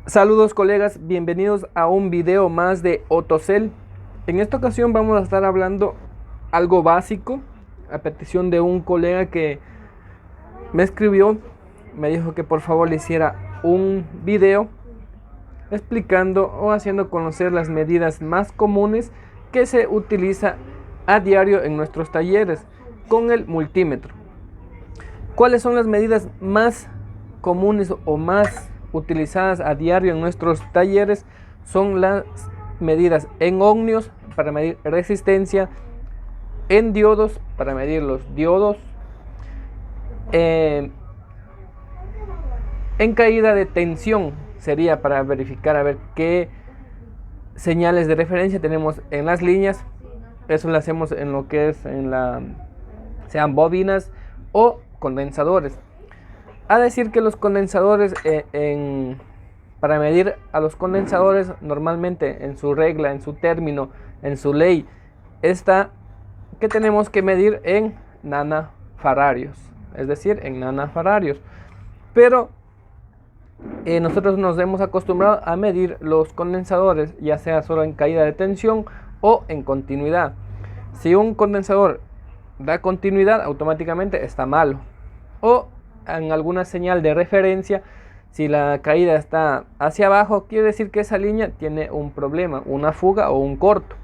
Saludos colegas, bienvenidos a un video más de Otocel. En esta ocasión vamos a estar hablando algo básico a petición de un colega que me escribió, me dijo que por favor le hiciera un video explicando o haciendo conocer las medidas más comunes que se utiliza a diario en nuestros talleres con el multímetro. ¿Cuáles son las medidas más comunes o más utilizadas a diario en nuestros talleres? Son las medidas en ohmios para medir resistencia, en diodos para medir los diodos, en caída de tensión sería para verificar a ver qué señales de referencia tenemos en las líneas. Eso lo hacemos en lo que es sean bobinas o condensadores. A decir que los condensadores, para medir a los condensadores, normalmente en su regla, en su término, en su ley, está que tenemos que medir en nanofaradios, es decir, en nanofaradios. Pero nosotros nos hemos acostumbrado a medir los condensadores, ya sea solo en caída de tensión o en continuidad. Si un condensador da continuidad, automáticamente está malo. O en alguna señal de referencia, si la caída está hacia abajo, quiere decir que esa línea tiene un problema, una fuga o un corto.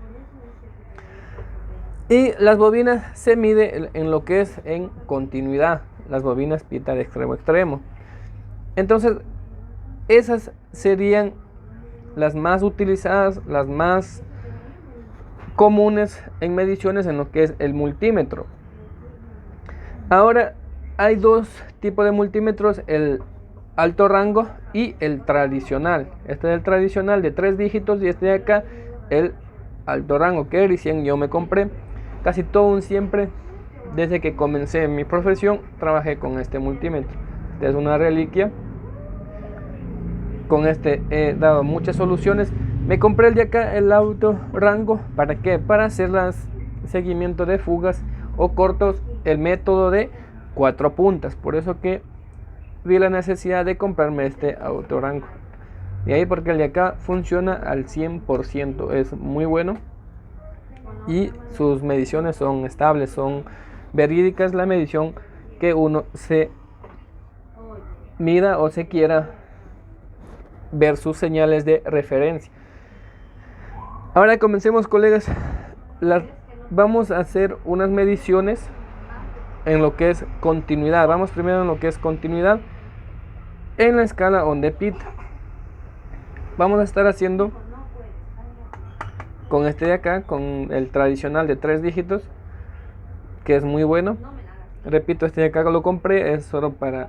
Y las bobinas se mide en lo que es en continuidad, las bobinas pita de extremo a extremo. Entonces, esas serían las más utilizadas, las más comunes en mediciones en lo que es el multímetro. Ahora, hay dos tipos de multímetros, el alto rango y el tradicional. Este es el tradicional de 3 dígitos y este de acá el alto rango, que recién yo me compré. Casi todo un siempre, desde que comencé mi profesión, trabajé con este multímetro. Es una reliquia. Con este he dado muchas soluciones. Me compré el de acá, el alto rango. ¿Para qué? Para hacer seguimiento de fugas o cortos, el método de 4 puntas. Por eso que vi la necesidad de comprarme este alto rango. Y ahí porque el de acá funciona al 100%. Es muy bueno. Y sus mediciones son estables, son verídicas. La medición que uno se mida o se quiera ver sus señales de referencia. Ahora comencemos, colegas. Vamos a hacer unas mediciones en lo que es continuidad. Vamos primero en lo que es continuidad en la escala Onde-Pit. Vamos a estar haciendo con este de acá, con el tradicional de 3 dígitos, que es muy bueno. Repito, este de acá lo compré, es solo para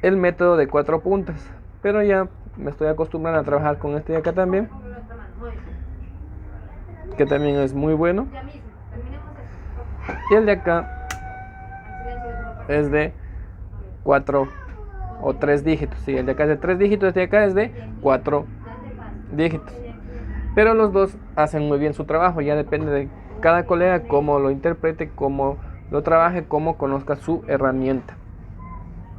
el método de 4 puntas, pero ya me estoy acostumbrando a trabajar con este de acá también, que también es muy bueno. Y el de acá es de 4 o 3 dígitos. Sí, el de acá es de 3 dígitos, este de acá es de 4 dígitos. Pero los dos hacen muy bien su trabajo, ya depende de cada colega cómo lo interprete, cómo lo trabaje, cómo conozca su herramienta.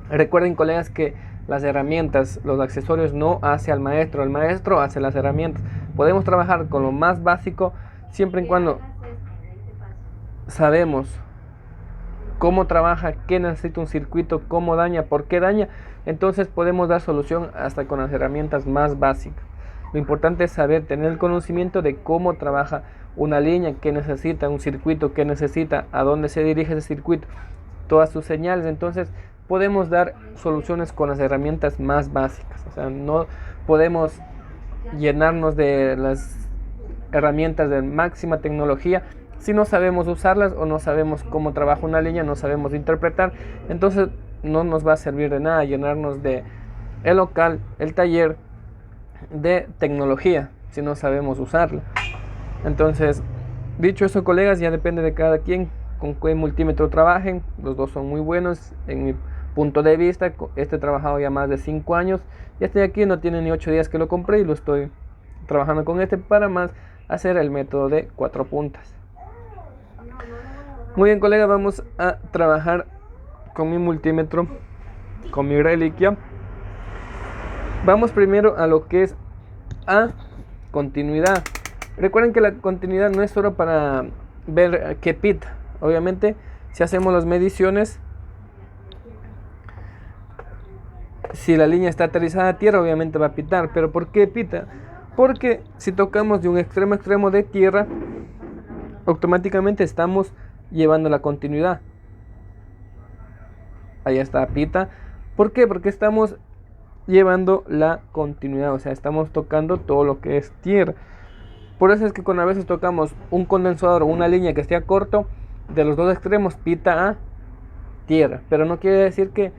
Recuerden, colegas, que las herramientas, los accesorios no hace al maestro, el maestro hace las herramientas. Podemos trabajar con lo más básico siempre y cuando sabemos cómo trabaja, qué necesita un circuito, cómo daña, por qué daña. Entonces podemos dar solución hasta con las herramientas más básicas. Lo importante es saber, tener el conocimiento de cómo trabaja una línea, qué necesita un circuito, qué necesita, a dónde se dirige ese circuito, todas sus señales. Entonces podemos dar soluciones con las herramientas más básicas. O sea, no podemos llenarnos de las herramientas de máxima tecnología si no sabemos usarlas o no sabemos cómo trabaja una línea, no sabemos interpretar. Entonces no nos va a servir de nada llenarnos de el local, el taller de tecnología si no sabemos usarla. Entonces, dicho eso, colegas, ya depende de cada quien con qué multímetro trabajen. Los dos son muy buenos en mi punto de vista. Este he trabajado ya más de 5 años y este de aquí no tiene ni 8 días que lo compré y lo estoy trabajando con este para más hacer el método de 4 puntas. Muy bien, colegas, vamos a trabajar con mi multímetro, con mi reliquia. Vamos primero a lo que es a continuidad. Recuerden que la continuidad no es solo para ver qué pita. Obviamente, si hacemos las mediciones, si la línea está aterrizada a tierra, obviamente va a pitar. ¿Pero por qué pita? Porque si tocamos de un extremo a extremo de tierra, automáticamente estamos llevando la continuidad. Ahí está, pita. ¿Por qué? Porque estamos llevando la continuidad, o sea, estamos tocando todo lo que es tierra. Por eso es que cuando a veces tocamos un condensador o una línea que esté corto, de los dos extremos pita a tierra. Pero no quiere decir que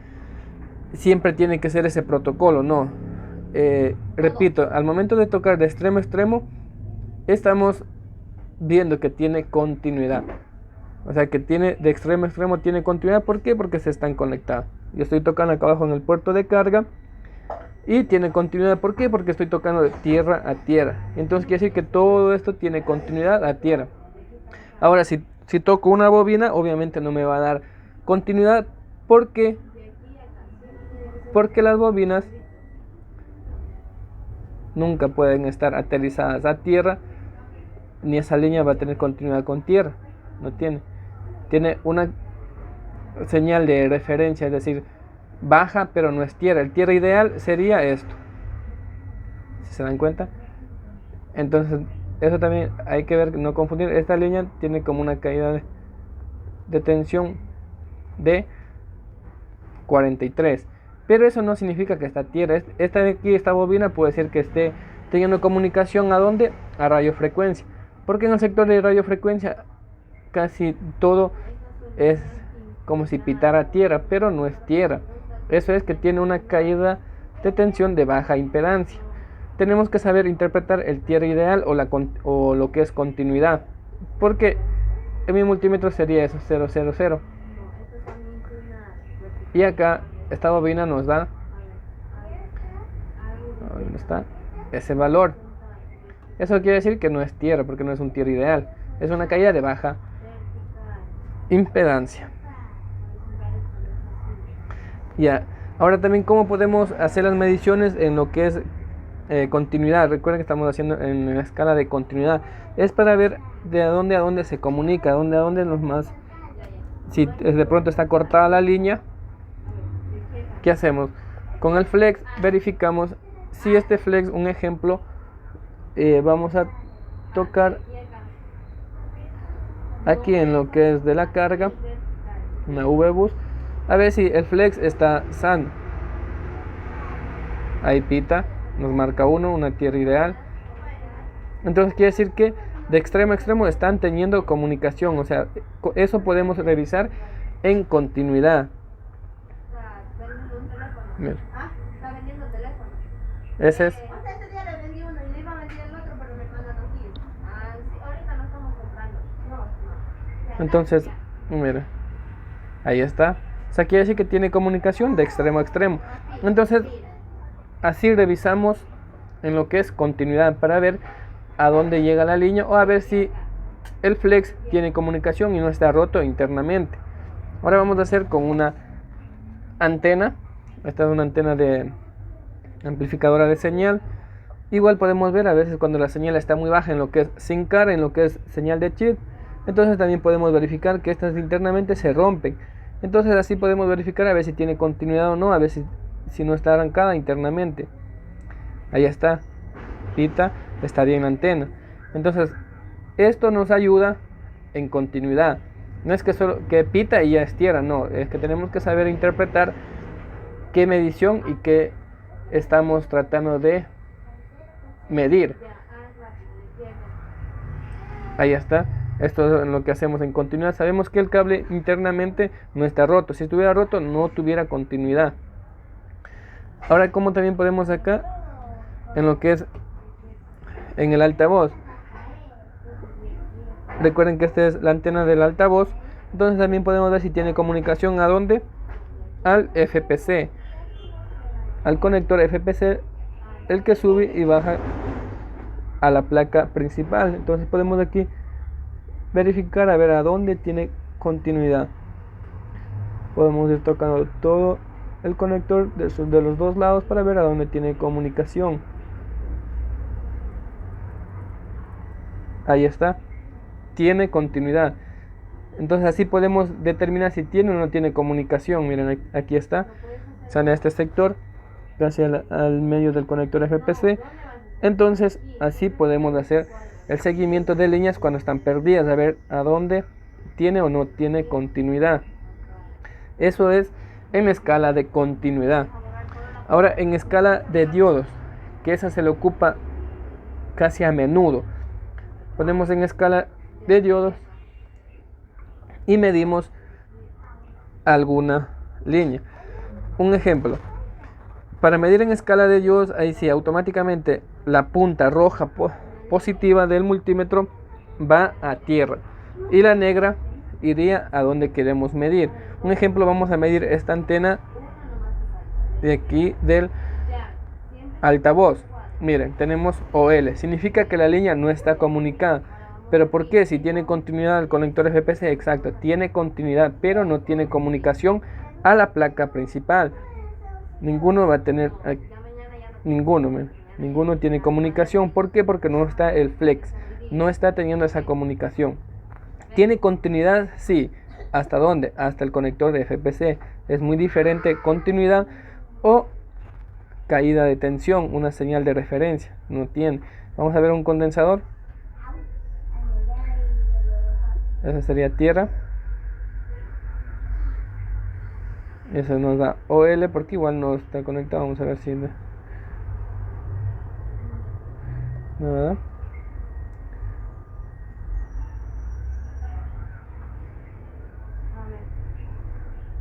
siempre tiene que ser ese protocolo, no. Repito, al momento de tocar de extremo a extremo, estamos viendo que tiene continuidad. O sea, que tiene de extremo a extremo tiene continuidad. ¿Por qué? Porque se están conectados. Yo estoy tocando acá abajo en el puerto de carga y tiene continuidad. ¿Por qué? Porque estoy tocando de tierra a tierra. Entonces quiere decir que todo esto tiene continuidad a tierra. Ahora, si toco una bobina, obviamente no me va a dar continuidad. ¿Por qué? Porque las bobinas nunca pueden estar aterrizadas a tierra, ni esa línea va a tener continuidad con tierra. No tiene. Tiene una señal de referencia, es decir, baja, pero no es tierra. El tierra ideal sería esto. ¿Si se dan cuenta? Entonces, eso también hay que ver, no confundir. Esta línea tiene como una caída de tensión de 43. Pero eso no significa que está tierra. Esta de aquí, esta bobina, puede ser que esté teniendo comunicación ¿a dónde? A radiofrecuencia. Porque en el sector de radiofrecuencia casi todo es como si pitara tierra, pero no es tierra. Eso es que tiene una caída de tensión de baja impedancia. Tenemos que saber interpretar el tierra ideal o lo que es continuidad, porque en mi multímetro sería eso, 000. Y acá esta bobina nos da, ¿dónde está? Ese valor. Eso quiere decir que no es tierra, porque no es un tierra ideal, es una caída de baja impedancia. Ya, ahora también cómo podemos hacer las mediciones en lo que es continuidad. Recuerden que estamos haciendo en la escala de continuidad. Es para ver de dónde a dónde se comunica, dónde a dónde los más. Si de pronto está cortada la línea, ¿qué hacemos? Con el flex verificamos si este flex, un ejemplo, vamos a tocar aquí en lo que es de la carga, una V-bus, a ver si el flex está sano. Ahí pita, nos marca una tierra ideal. Entonces quiere decir que de extremo a extremo están teniendo comunicación. O sea, eso podemos revisar en continuidad. Mira. Ese es. Entonces, mira, ahí está. O sea, quiere decir que tiene comunicación de extremo a extremo. Entonces, así revisamos en lo que es continuidad para ver a dónde llega la línea o a ver si el flex tiene comunicación y no está roto internamente. Ahora vamos a hacer con una antena. Esta es una antena de amplificadora de señal. Igual podemos ver a veces cuando la señal está muy baja en lo que es sin carga, en lo que es señal de chip. Entonces también podemos verificar que estas internamente se rompen. Entonces así podemos verificar a ver si tiene continuidad o no, a ver si no está arrancada internamente. Ahí está, pita, está bien la antena. Entonces esto nos ayuda en continuidad. No es que solo que pita y ya es tierra, no, es que tenemos que saber interpretar qué medición y qué estamos tratando de medir. Ahí está. Esto es lo que hacemos en continuidad. Sabemos que el cable internamente no está roto. Si estuviera roto, no tuviera continuidad. Ahora, como también podemos acá, en lo que es en el altavoz. Recuerden que esta es la antena del altavoz. Entonces también podemos ver si tiene comunicación a dónde. Al FPC. Al conector FPC, el que sube y baja a la placa principal. Entonces podemos aquí verificar a ver a dónde tiene continuidad. Podemos ir tocando todo el conector de los dos lados para ver a dónde tiene comunicación. Ahí está, tiene continuidad. Entonces así podemos determinar si tiene o no tiene comunicación. Miren, aquí está, sale a este sector gracias al medio del conector FPC. Entonces así podemos hacer el seguimiento de líneas cuando están perdidas, a ver a dónde tiene o no tiene continuidad. Eso es en escala de continuidad. Ahora en escala de diodos, que esa se le ocupa casi a menudo. Ponemos en escala de diodos y medimos alguna línea. Un ejemplo, para medir en escala de diodos, ahí sí automáticamente la punta roja positiva del multímetro va a tierra y la negra iría a donde queremos medir. Un ejemplo, vamos a medir esta antena de aquí del altavoz. Miren, tenemos OL, significa que la línea no está comunicada. ¿Pero por qué? Si tiene continuidad el conector FPC, exacto, tiene continuidad, pero no tiene comunicación a la placa principal. Ninguno va a tener, ninguno tiene comunicación. ¿Por qué? Porque no está el flex, no está teniendo esa comunicación. ¿Tiene continuidad? Sí. ¿Hasta dónde? Hasta el conector de FPC. Es muy diferente continuidad o caída de tensión, una señal de referencia. No tiene. Vamos a ver un condensador. Esa sería tierra. Eso nos da OL porque igual no está conectado. Vamos a ver si nada.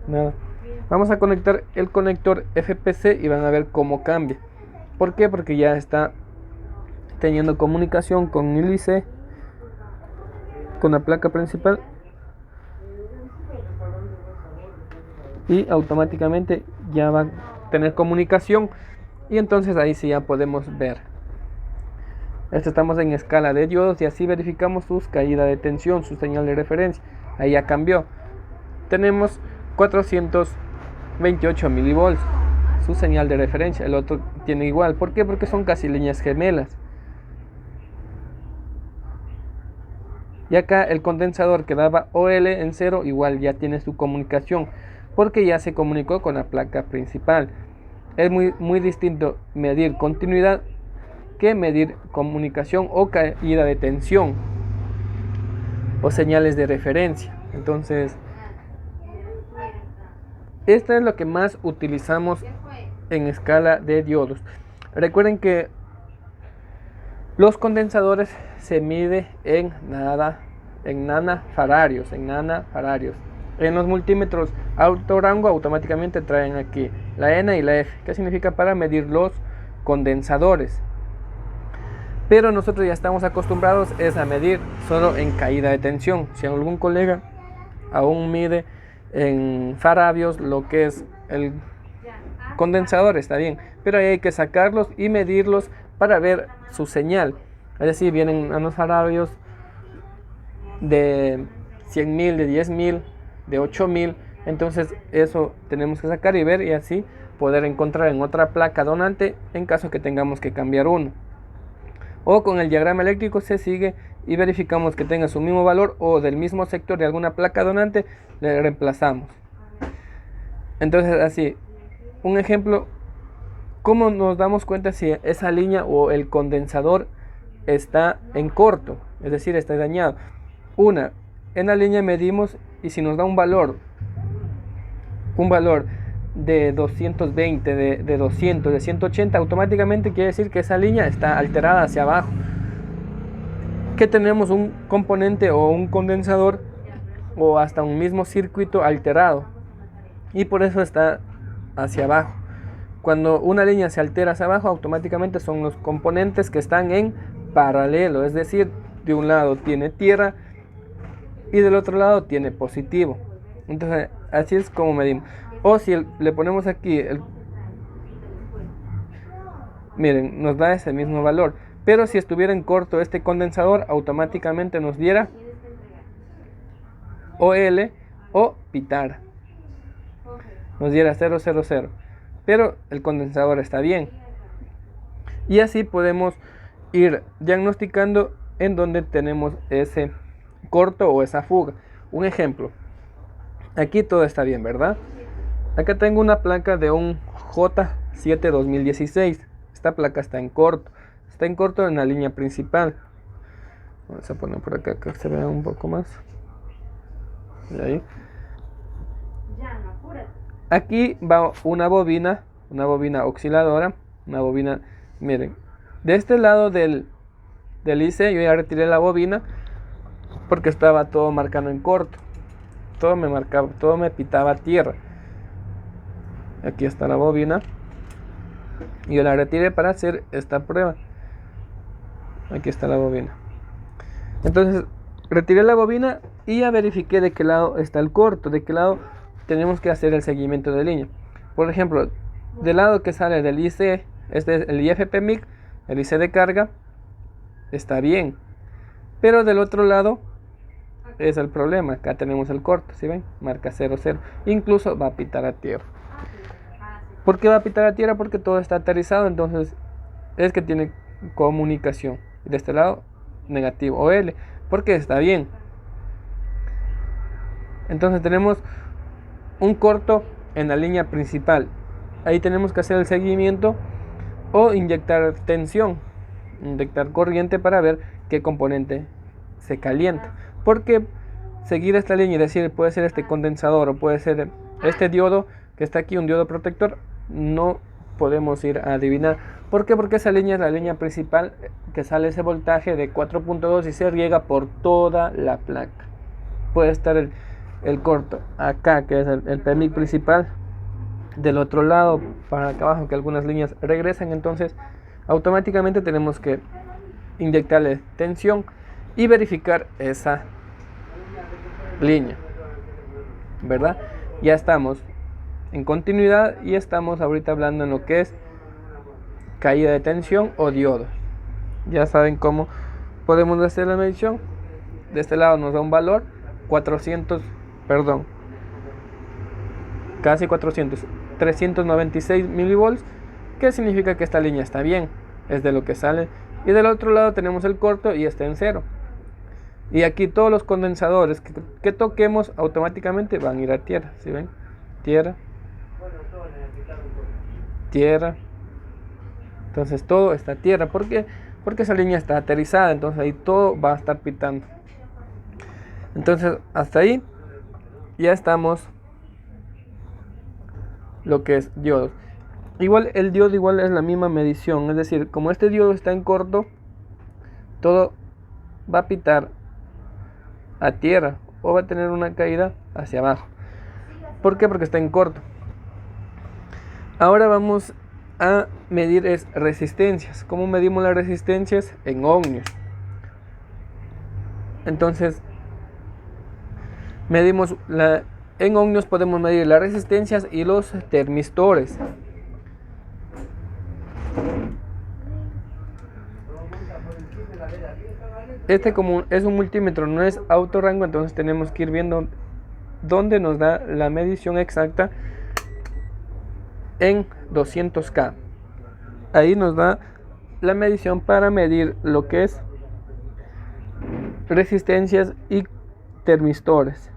Nada. Vamos a conectar el conector FPC y van a ver cómo cambia. ¿Por qué? Porque ya está teniendo comunicación con el IC, con la placa principal, y automáticamente ya va a tener comunicación y entonces ahí sí ya podemos ver. Estamos en escala de diodos y así verificamos sus caída de tensión, su señal de referencia. Ahí ya cambió. Tenemos 428 milivolts, su señal de referencia. El otro tiene igual. ¿Por qué? Porque son casi líneas gemelas. Y acá el condensador que daba OL en 0 igual ya tiene su comunicación, porque ya se comunicó con la placa principal. Es muy distinto medir continuidad que medir comunicación o caída de tensión o señales de referencia. Entonces, esto es lo que más utilizamos en escala de diodos. Recuerden que los condensadores se mide en nanofaradios. En los multímetros autorango automáticamente traen aquí la N y la F, que significa para medir los condensadores. Pero nosotros ya estamos acostumbrados a medir solo en caída de tensión. Si algún colega aún mide en faradios lo que es el condensador, está bien, pero ahí hay que sacarlos y medirlos para ver su señal. Es decir, vienen a los faradios de 100.000, de 10.000, de 8.000. Entonces eso tenemos que sacar y ver, y así poder encontrar en otra placa donante en caso que tengamos que cambiar uno. O con el diagrama eléctrico se sigue y verificamos que tenga su mismo valor o del mismo sector de alguna placa donante, le reemplazamos. Entonces así, un ejemplo, ¿cómo nos damos cuenta si esa línea o el condensador está en corto? Es decir, está dañado. En la línea medimos y si nos da un valor de 220, de 200, de 180, automáticamente quiere decir que esa línea está alterada hacia abajo, que tenemos un componente o un condensador o hasta un mismo circuito alterado y por eso está hacia abajo. Cuando una línea se altera hacia abajo, automáticamente son los componentes que están en paralelo, es decir, de un lado tiene tierra y del otro lado tiene positivo. Entonces así es como medimos. O si le ponemos aquí miren, nos da ese mismo valor, pero si estuviera en corto este condensador, automáticamente nos diera OL o pitara. nos diera 000, pero el condensador está bien. Y así podemos ir diagnosticando en donde tenemos ese corto o esa fuga. Un ejemplo, aquí todo está bien, ¿verdad? Acá tengo una placa de un J7 2016. Esta placa está en corto en la línea principal. Vamos a poner por acá que se vea un poco más. Y ahí. Aquí va una bobina osciladora, una bobina, miren, de este lado del IC yo ya retiré la bobina porque estaba todo marcando en corto, todo me pitaba tierra. Aquí está la bobina y yo la retiré para hacer esta prueba. Aquí está la bobina. Entonces retiré la bobina y ya verifiqué de qué lado está el corto, de qué lado tenemos que hacer el seguimiento de línea. Por ejemplo, del lado que sale del IC, este es el IFP-MIC, el IC de carga, está bien. Pero del otro lado es el problema. Acá tenemos el corto, ¿sí ven? Marca 00. Incluso va a pitar a tierra. ¿Por qué va a pitar a tierra? Porque todo está aterrizado, entonces es que tiene comunicación. De este lado, negativo o L, porque está bien. Entonces tenemos un corto en la línea principal. Ahí tenemos que hacer el seguimiento o inyectar tensión, inyectar corriente para ver qué componente se calienta. Porque seguir esta línea y decir puede ser este condensador o puede ser este diodo que está aquí, un diodo protector, no podemos ir a adivinar. ¿Por qué? Porque esa línea es la línea principal que sale ese voltaje de 4.2 y se riega por toda la placa. Puede estar el corto acá, que es el PMIC principal, del otro lado para acá abajo, que algunas líneas regresan. Entonces automáticamente tenemos que inyectarle tensión y verificar esa línea, ¿verdad? Ya estamos en continuidad y estamos ahorita hablando en lo que es caída de tensión o diodo. Ya saben cómo podemos hacer la medición. De este lado nos da un valor 396 milivolts, que significa que esta línea está bien, es de lo que sale. Y del otro lado tenemos el corto y está en 0. Y aquí todos los condensadores que toquemos automáticamente van a ir a tierra, ¿sí ven? Tierra, tierra. Entonces todo está a tierra. ¿Por qué? Porque esa línea está aterrizada, entonces ahí todo va a estar pitando. Entonces hasta ahí ya estamos lo que es diodos. Igual el diodo igual es la misma medición, es decir, como este diodo está en corto, todo va a pitar a tierra o va a tener una caída hacia abajo. ¿Por qué? Porque está en corto. Ahora vamos a medir resistencias. ¿Cómo medimos las resistencias? En ohmios. Entonces medimos en ohmios podemos medir las resistencias y los termistores. Este como es un multímetro, no es autorrango, entonces tenemos que ir viendo dónde nos da la medición exacta en 200K. Ahí nos da la medición para medir lo que es resistencias y termistores.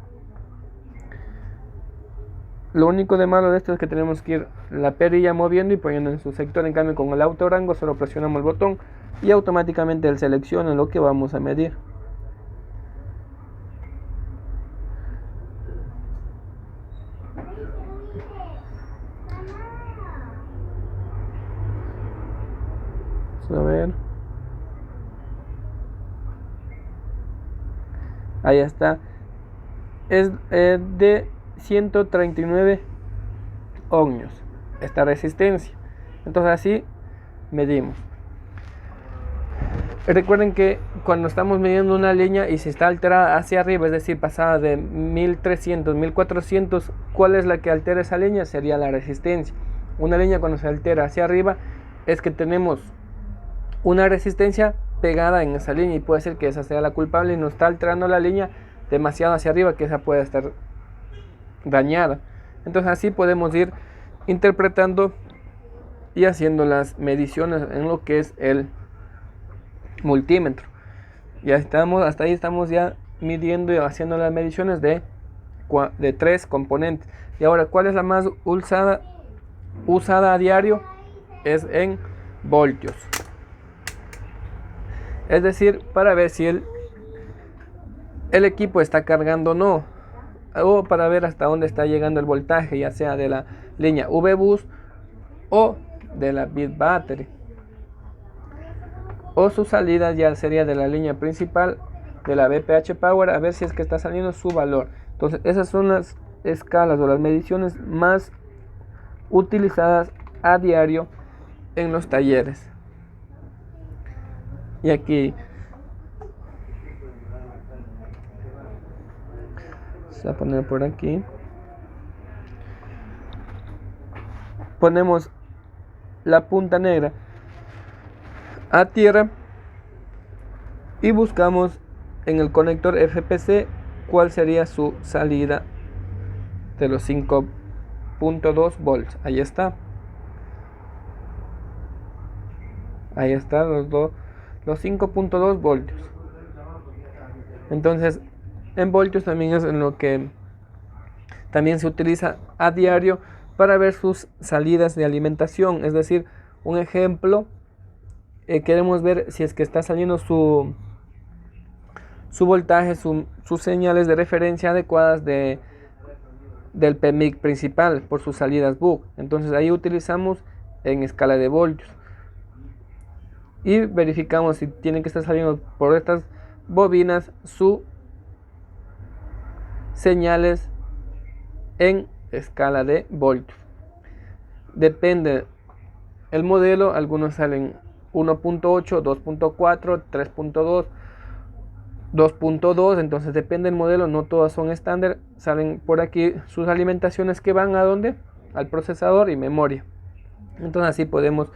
Lo único de malo de esto es que tenemos que ir la perilla moviendo y poniendo en su sector. En cambio con el autorrango solo presionamos el botón y automáticamente él selecciona lo que vamos a medir. A ver. Ahí está. Es de 139 ohmios esta resistencia. Entonces así medimos. Recuerden que cuando estamos midiendo una línea y si está alterada hacia arriba, es decir, pasada de 1300, 1400, ¿cuál es la que altera esa línea? Sería la resistencia. Una línea cuando se altera hacia arriba es que tenemos una resistencia pegada en esa línea y puede ser que esa sea la culpable y nos está alterando la línea demasiado hacia arriba, que esa puede estar dañada. Entonces así podemos ir interpretando y haciendo las mediciones en lo que es el multímetro. Ya estamos, hasta ahí estamos ya midiendo y haciendo las mediciones de 3 componentes. Y ahora, ¿cuál es la más usada a diario? Es en voltios. Es decir, para ver si el equipo está cargando o no, o para ver hasta dónde está llegando el voltaje, ya sea de la línea V-Bus o de la Bit Battery, o su salida ya sería de la línea principal de la VPH Power, a ver si es que está saliendo su valor. Entonces esas son las escalas o las mediciones más utilizadas a diario en los talleres. Y aquí se va a poner por aquí, ponemos la punta negra a tierra y buscamos en el conector FPC cuál sería su salida de los 5.2 volts. Ahí está los 5.2 voltios. Entonces en voltios también es en lo que también se utiliza a diario para ver sus salidas de alimentación. Es decir, un ejemplo, queremos ver si es que está saliendo su voltaje, sus señales de referencia adecuadas del PMIC principal por sus salidas buck. Entonces ahí utilizamos en escala de voltios y verificamos si tienen que estar saliendo por estas bobinas sus señales en escala de voltios. Depende el modelo, algunos salen 1.8, 2.4, 3.2, 2.2, entonces depende del modelo, no todas son estándar. Salen por aquí sus alimentaciones que van a dónde, al procesador y memoria. Entonces así podemos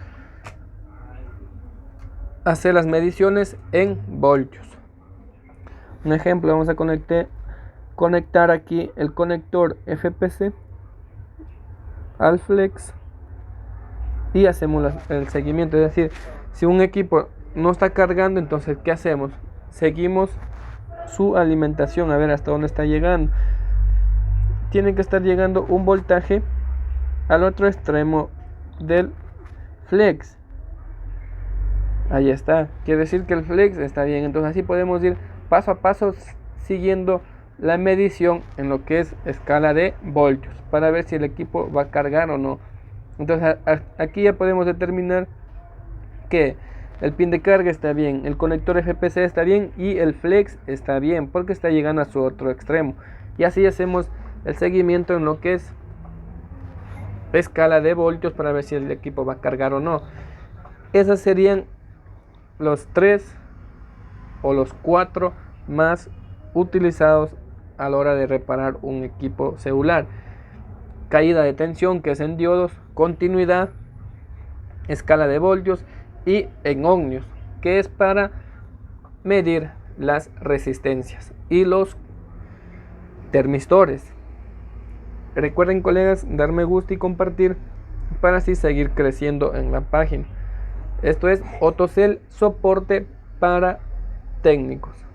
hacer las mediciones en voltios. Un ejemplo, vamos a conectar aquí el conector FPC al flex y hacemos el seguimiento. Es decir, si un equipo no está cargando, entonces ¿qué hacemos? Seguimos su alimentación a ver hasta dónde está llegando. Tiene que estar llegando un voltaje al otro extremo del flex. Ahí está, quiere decir que el flex está bien. Entonces así podemos ir paso a paso siguiendo la medición en lo que es escala de voltios para ver si el equipo va a cargar o no. Entonces aquí ya podemos determinar que el pin de carga está bien, el conector FPC está bien y el flex está bien porque está llegando a su otro extremo. Y así hacemos el seguimiento en lo que es escala de voltios para ver si el equipo va a cargar o no. Esas serían los 3 o los 4 más utilizados a la hora de reparar un equipo celular: caída de tensión, que es en diodos; continuidad, escala de voltios; y en ohmios, que es para medir las resistencias; y los termistores. Recuerden, colegas, dar me gusta y compartir para así seguir creciendo en la página. Esto es Otocel, soporte para técnicos.